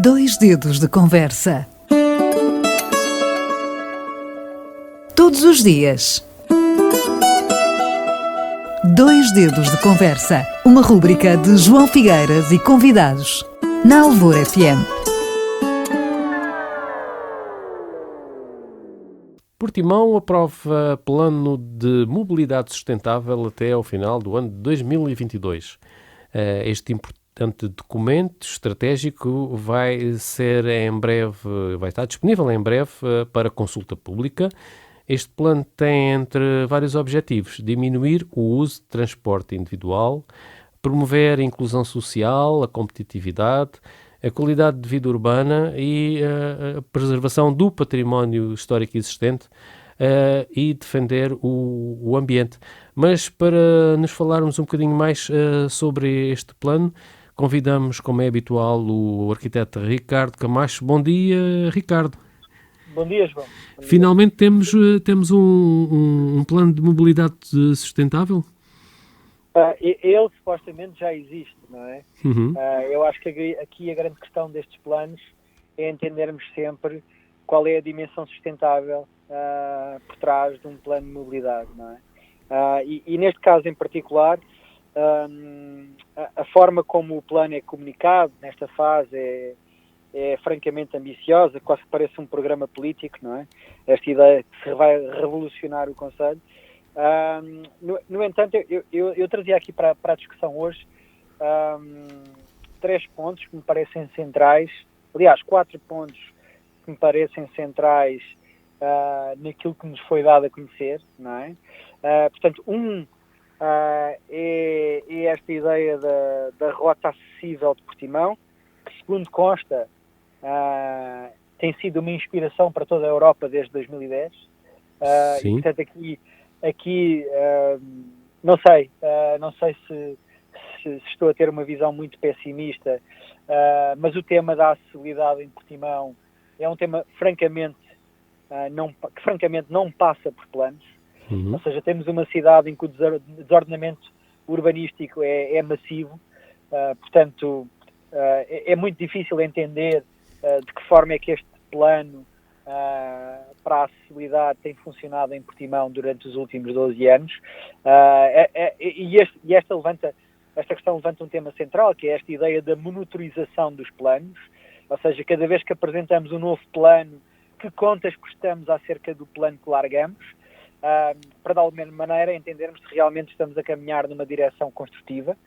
Dois dedos de conversa. Todos os dias. Dois dedos de conversa. Uma rúbrica de João Figueiras e convidados. Na Alvor FM. Portimão aprova plano de mobilidade sustentável até ao final do ano de 2022. Este importante documento estratégico vai estar disponível em breve para consulta pública. Este plano tem, entre vários objetivos, diminuir o uso de transporte individual, promover a inclusão social, a competitividade, a qualidade de vida urbana e a preservação do património histórico existente e defender o ambiente. Mas para nos falarmos um bocadinho mais sobre este plano, convidamos, como é habitual, o arquiteto Ricardo Camacho. Bom dia, Ricardo. Bom dia, João. Bom dia. Finalmente temos um plano de mobilidade sustentável? Ele supostamente já existe, não é? Uhum. Eu acho que aqui a grande questão destes planos é entendermos sempre qual é a dimensão sustentável por trás de um plano de mobilidade, não é? E neste caso em particular, a forma como o plano é comunicado nesta fase é francamente ambiciosa, quase que parece um programa político, não é? Esta ideia que se vai revolucionar o Conselho. No entanto, eu trazia aqui para a discussão hoje 3 pontos que me parecem centrais, aliás, 4 pontos que me parecem centrais naquilo que nos foi dado a conhecer, não é? Portanto, é esta ideia da rota acessível de Portimão, que segundo consta tem sido uma inspiração para toda a Europa desde 2010. Sim. E portanto aqui não sei se estou a ter uma visão muito pessimista, mas o tema da acessibilidade em Portimão é um tema que francamente não passa por planos. Uhum. Ou seja, temos uma cidade em que o desordenamento urbanístico é massivo, portanto é muito difícil entender de que forma é que este plano para a acessibilidade tem funcionado em Portimão durante os últimos 12 anos. Esta questão levanta um tema central, que é esta ideia da monitorização dos planos, ou seja, cada vez que apresentamos um novo plano, que contas prestamos acerca do plano que largamos, para de alguma maneira entendermos se realmente estamos a caminhar numa direção construtiva.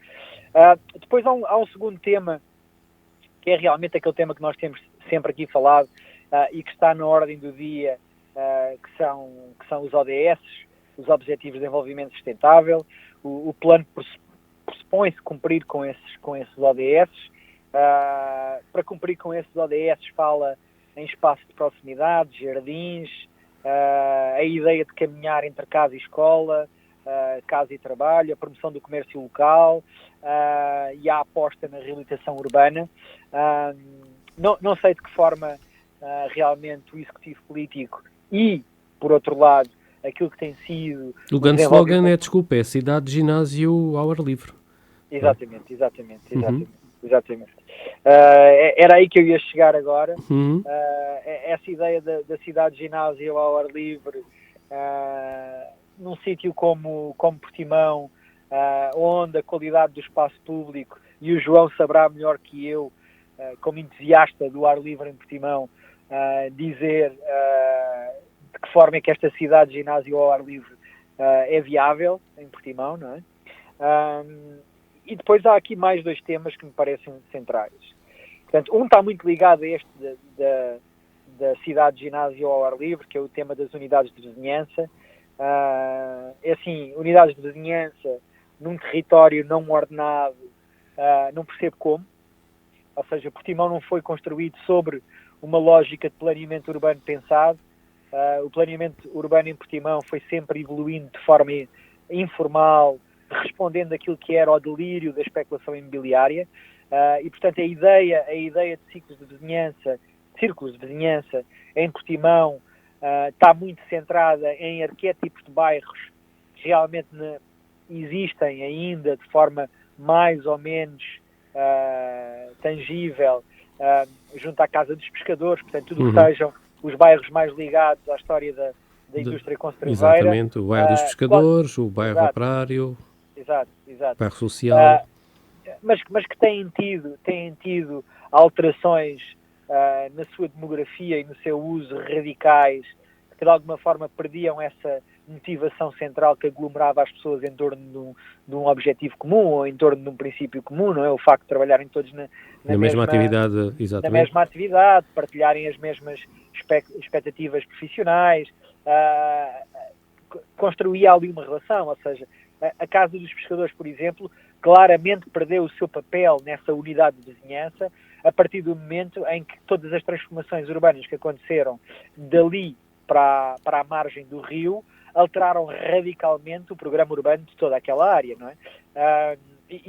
Depois há um segundo tema, que é realmente aquele tema que nós temos sempre aqui falado e que está na ordem do dia, que são os ODS, os Objetivos de Desenvolvimento Sustentável. O plano pressupõe-se cumprir com esses ODS. Para cumprir com esses ODS fala em espaço de proximidade, jardins, a ideia de caminhar entre casa e escola, casa e trabalho, a promoção do comércio local e a aposta na reabilitação urbana. Não sei de que forma realmente o executivo político e, por outro lado, aquilo que tem sido... O grande slogan é cidade, ginásio ao ar livre. Exatamente. Era aí que eu ia chegar agora. Uhum. Essa ideia da cidade ginásio ao ar livre, num sítio como Portimão, onde a qualidade do espaço público, e o João saberá melhor que eu, como entusiasta do ar livre em Portimão, dizer de que forma é que esta cidade ginásio ao ar livre é viável em Portimão, não é? E depois há aqui mais 2 temas que me parecem centrais. Portanto, um está muito ligado a este da cidade ginásio ao ar livre, que é o tema das unidades de vizinhança. É assim, unidades de vizinhança num território não ordenado, não percebo como. Ou seja, Portimão não foi construído sobre uma lógica de planeamento urbano pensado. O planeamento urbano em Portimão foi sempre evoluindo de forma informal, respondendo àquilo que era o delírio da especulação imobiliária. E, portanto, a ideia de círculos de vizinhança em Portimão está muito centrada em arquétipos de bairros que realmente existem ainda de forma mais ou menos tangível junto à Casa dos Pescadores, portanto, tudo o que sejam os bairros mais ligados à história da indústria conserveira. Exatamente, o bairro dos Pescadores, o bairro operário, exato. o bairro social. Mas que têm tido alterações na sua demografia e no seu uso radicais, que de alguma forma perdiam essa motivação central que aglomerava as pessoas em torno de um objetivo comum ou em torno de um princípio comum, não é? O facto de trabalharem todos na mesma atividade, exatamente. Na mesma atividade, partilharem as mesmas expectativas profissionais, construía ali uma relação, ou seja, a Casa dos Pescadores, por exemplo, claramente perdeu o seu papel nessa unidade de vizinhança a partir do momento em que todas as transformações urbanas que aconteceram dali para a margem do rio alteraram radicalmente o programa urbano de toda aquela área, não é?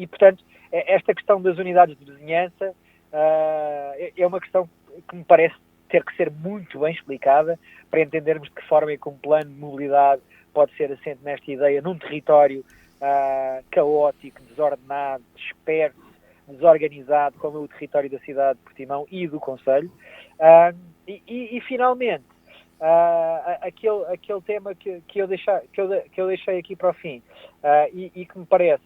Portanto, esta questão das unidades de vizinhança é uma questão que me parece ter que ser muito bem explicada para entendermos de que forma e como plano de mobilidade pode ser assente nesta ideia num território caótico, desordenado, disperso, desorganizado, como é o território da cidade de Portimão e do concelho. E finalmente, aquele tema que eu deixei aqui para o fim e que me parece,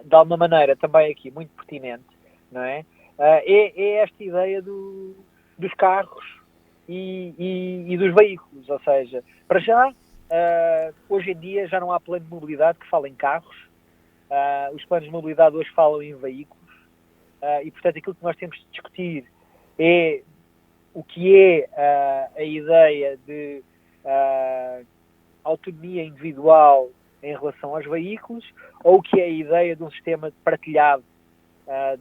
de alguma maneira, também aqui muito pertinente, não é? É esta ideia dos carros e dos veículos, ou seja, para já, hoje em dia já não há plano de mobilidade que fale em carros, os planos de mobilidade hoje falam em veículos, e portanto aquilo que nós temos de discutir é o que é a ideia de autonomia individual em relação aos veículos, ou o que é a ideia de um sistema partilhado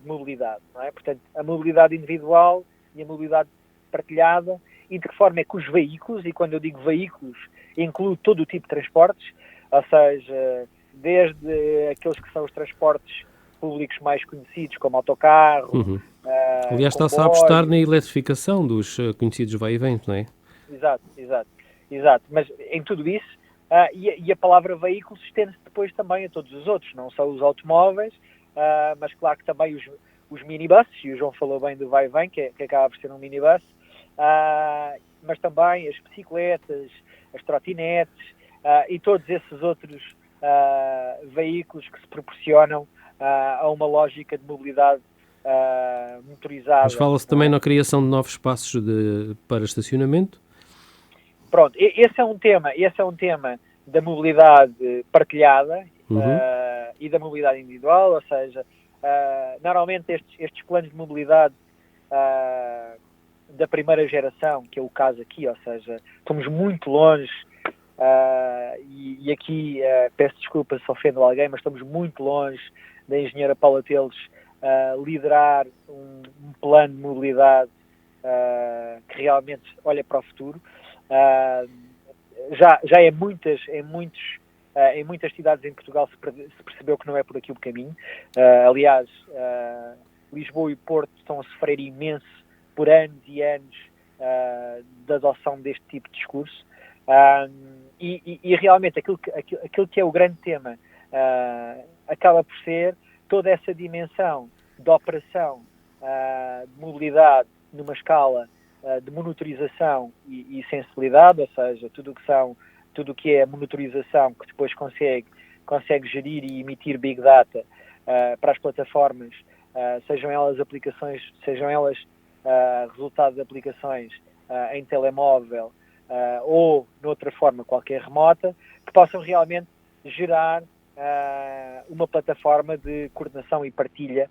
de mobilidade, não é? Portanto, a mobilidade individual e a mobilidade partilhada, e de que forma é que os veículos, e quando eu digo veículos, incluo todo o tipo de transportes, ou seja, desde aqueles que são os transportes públicos mais conhecidos, como autocarro, aliás, está-se a apostar na eletrificação dos conhecidos vai-e-vens, não é? Exato. Mas em tudo isso, e a palavra veículos estende-se depois também a todos os outros, não só os automóveis, mas claro que também os minibuses, e o João falou bem do vai-e-vem, que acaba por ser um minibus, mas também as bicicletas, as trotinetes e todos esses outros veículos que se proporcionam a uma lógica de mobilidade motorizada. Mas fala-se também na criação de novos espaços para estacionamento? Pronto, esse é um tema da mobilidade partilhada e da mobilidade individual, ou seja, normalmente estes planos de mobilidade da primeira geração, que é o caso aqui, ou seja, estamos muito longe, e aqui peço desculpa se ofendo alguém, mas estamos muito longe da engenheira Paula Teles liderar um plano de mobilidade que realmente olha para o futuro. Já em muitas cidades em Portugal se percebeu que não é por aqui o caminho. Aliás, Lisboa e Porto estão a sofrer imenso por anos e anos da adoção deste tipo de discurso. E realmente aquilo que é o grande tema acaba por ser toda essa dimensão de operação de mobilidade numa escala de monitorização e sensibilidade, ou seja, tudo o que é monitorização que depois consegue gerir e emitir Big Data para as plataformas, sejam elas aplicações, sejam elas resultado de aplicações em telemóvel ou, de outra forma, qualquer remota, que possam realmente gerar uma plataforma de coordenação e partilha,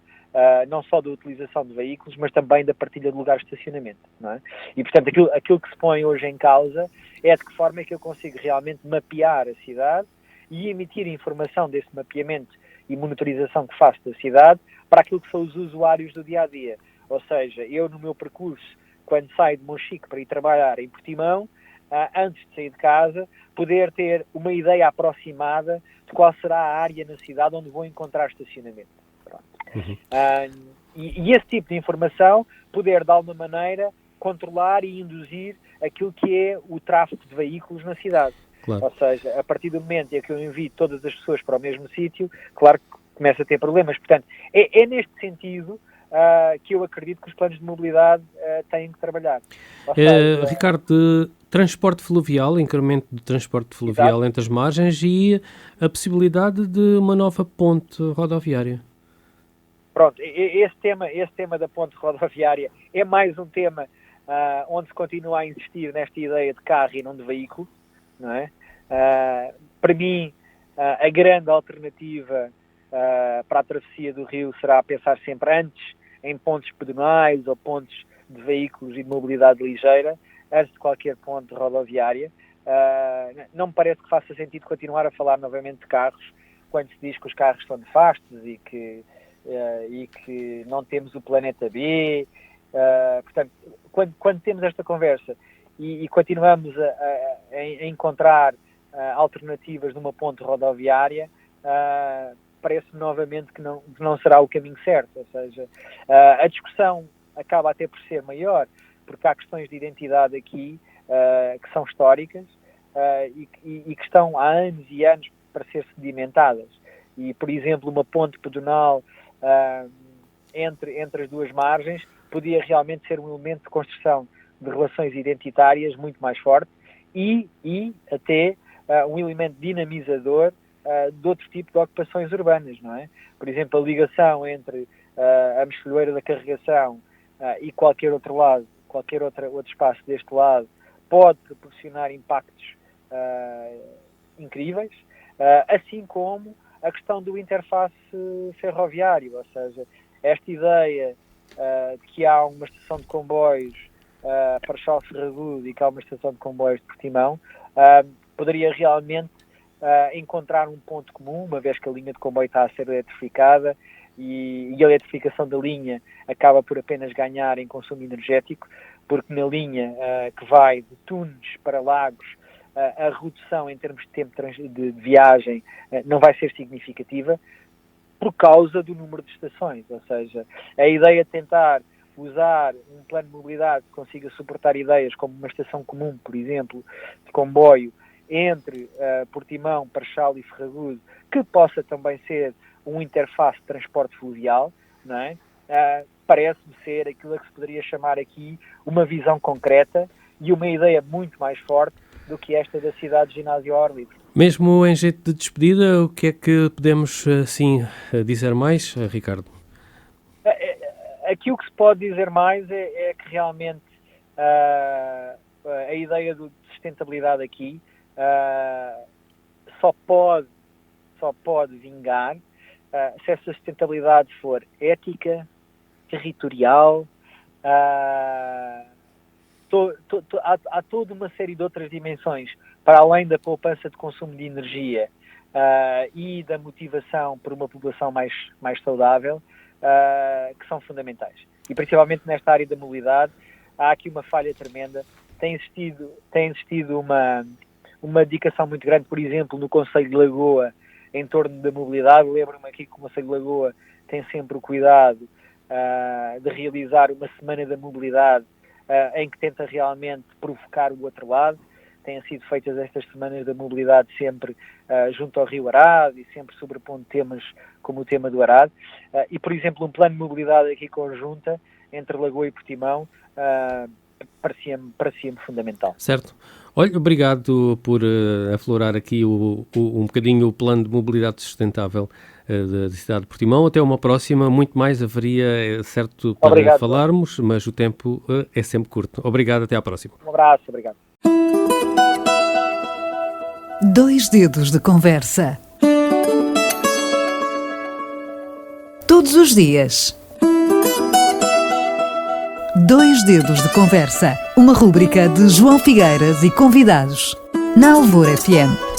não só da utilização de veículos, mas também da partilha de lugares de estacionamento, não é? E, portanto, aquilo que se põe hoje em causa é de que forma é que eu consigo realmente mapear a cidade e emitir informação desse mapeamento e monitorização que faço da cidade para aquilo que são os usuários do dia-a-dia. Ou seja, eu no meu percurso, quando saio de Monchique para ir trabalhar em Portimão, antes de sair de casa, poder ter uma ideia aproximada de qual será a área na cidade onde vou encontrar estacionamento. E esse tipo de informação poder, de alguma maneira, controlar e induzir aquilo que é o tráfego de veículos na cidade. Claro. Ou seja, a partir do momento em que eu envio todas as pessoas para o mesmo sítio, claro que começa a ter problemas. Portanto, é neste sentido que eu acredito que os planos de mobilidade têm que trabalhar. Ou seja, Ricardo, transporte fluvial, incremento do transporte fluvial exato. entre as margens e a possibilidade de uma nova ponte rodoviária. Pronto, esse tema da ponte rodoviária é mais um tema onde se continua a insistir nesta ideia de carro e não de veículo, não é? Para mim, a grande alternativa para a travessia do rio será pensar sempre antes em pontes pedonais ou pontes de veículos e de mobilidade ligeira, antes de qualquer ponte rodoviária. Não me parece que faça sentido continuar a falar novamente de carros, quando se diz que os carros são nefastos e que não temos o planeta B. Portanto, quando temos esta conversa e continuamos a encontrar alternativas numa ponte rodoviária, parece-me novamente que não será o caminho certo. Ou seja, a discussão acaba até por ser maior, porque há questões de identidade aqui que são históricas e que estão há anos e anos para ser sedimentadas. E, por exemplo, uma ponte pedonal entre as duas margens podia realmente ser um elemento de construção de relações identitárias muito mais forte e até um elemento dinamizador de outro tipo de ocupações urbanas, não é? Por exemplo, a ligação entre a Mexilhoeira da Carregação e qualquer outro espaço deste lado pode proporcionar impactos incríveis, assim como a questão do interface ferroviário, ou seja, esta ideia de que há uma estação de comboios para Charles-Ferragudo e que há uma estação de comboios de Portimão, poderia realmente encontrar um ponto comum, uma vez que a linha de comboio está a ser eletrificada e a eletrificação da linha acaba por apenas ganhar em consumo energético, porque na linha que vai de Tunes para Lagos, a redução em termos de tempo de viagem não vai ser significativa por causa do número de estações. Ou seja, a ideia de tentar usar um plano de mobilidade que consiga suportar ideias como uma estação comum, por exemplo, de comboio entre Portimão, Parchal e Ferragudo, que possa também ser um interface de transporte fluvial, não é? Parece-me ser aquilo a que se poderia chamar aqui uma visão concreta e uma ideia muito mais forte do que esta da cidade de ginásio ao ar livre. Mesmo em jeito de despedida, o que é que podemos assim dizer mais, Ricardo? Aqui o que se pode dizer mais é que realmente a ideia de sustentabilidade aqui só pode vingar se essa sustentabilidade for ética, territorial. Há toda uma série de outras dimensões, para além da poupança de consumo de energia e da motivação por uma população mais saudável, que são fundamentais. E principalmente nesta área da mobilidade, há aqui uma falha tremenda. Tem existido uma dedicação muito grande, por exemplo, no Concelho de Lagoa, em torno da mobilidade. Lembro-me aqui que o Concelho de Lagoa tem sempre o cuidado de realizar uma semana da mobilidade em que tenta realmente provocar o outro lado. Têm sido feitas estas semanas da mobilidade sempre junto ao Rio Arado e sempre sobrepondo temas como o tema do Arado. E, por exemplo, um plano de mobilidade aqui conjunta entre Lagoa e Portimão parecia-me fundamental. Certo. Olha, obrigado por aflorar aqui um bocadinho o plano de mobilidade sustentável da cidade de Portimão. Até uma próxima. Muito mais haveria, certo, para obrigado, falarmos, mas o tempo é sempre curto. Obrigado, até à próxima. Um abraço, obrigado. 2 dedos de conversa. Todos os dias. 2 dedos de conversa. Uma rúbrica de João Figueiras e convidados. Na Alvor FM.